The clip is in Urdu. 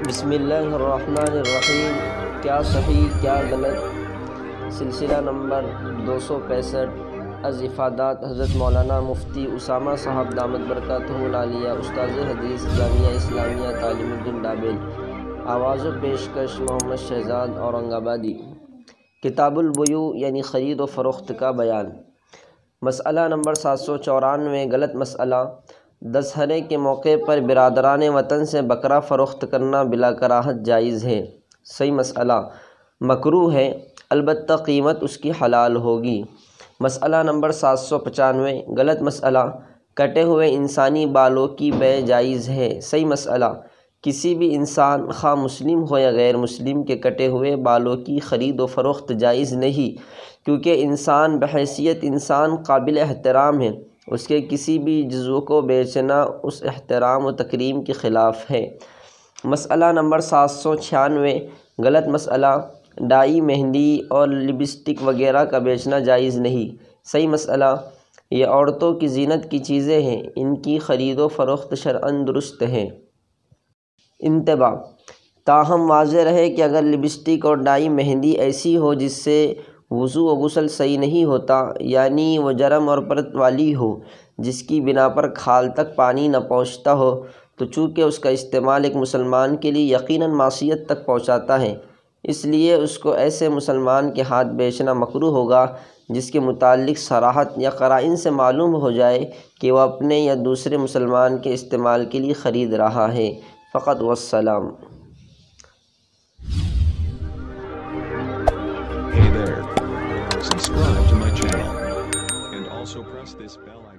بسم اللہ الرحمن الرحیم۔ کیا صحیح کیا غلط، سلسلہ نمبر 265 از افادات حضرت مولانا مفتی اسامہ صاحب دامت برکاتہ العالیہ، استاذ حدیث جامعہ اسلامیہ تعلیم الدین ڈابل۔ آواز و پیشکش محمد شہزاد اورنگ آبادی۔ کتاب البیوع یعنی خرید و فروخت کا بیان۔ مسئلہ نمبر 794، غلط مسئلہ۔ دسہرے کے موقع پر برادران وطن سے بکرا فروخت کرنا بلا کراہت جائز ہے۔ صحیح مسئلہ مکروہ ہے، البتہ قیمت اس کی حلال ہوگی۔ مسئلہ نمبر 795، غلط مسئلہ۔ کٹے ہوئے انسانی بالوں کی بیع جائز ہے۔ صحیح مسئلہ کسی بھی انسان خواہ مسلم ہو یا غیر مسلم کے کٹے ہوئے بالوں کی خرید و فروخت جائز نہیں، کیونکہ انسان بحیثیت انسان قابل احترام ہے، اس کے کسی بھی جزو کو بیچنا اس احترام و تکریم کے خلاف ہے۔ مسئلہ نمبر 796، غلط مسئلہ۔ ڈائی، مہندی اور لپسٹک وغیرہ کا بیچنا جائز نہیں۔ صحیح مسئلہ یہ عورتوں کی زینت کی چیزیں ہیں، ان کی خرید و فروخت شرعاً درست ہے۔ انتباہ: تاہم واضح رہے کہ اگر لپسٹک اور ڈائی مہندی ایسی ہو جس سے وضو و غسل صحیح نہیں ہوتا، یعنی وہ جرم اور پرت والی ہو جس کی بنا پر کھال تک پانی نہ پہنچتا ہو، تو چونکہ اس کا استعمال ایک مسلمان کے لیے یقیناً معصیت تک پہنچاتا ہے، اس لیے اس کو ایسے مسلمان کے ہاتھ بیچنا مکروہ ہوگا جس کے متعلق صراحت یا قرائن سے معلوم ہو جائے کہ وہ اپنے یا دوسرے مسلمان کے استعمال کے لیے خرید رہا ہے۔ فقط والسلام۔ Hey there. Subscribe to my channel and also press this bell icon.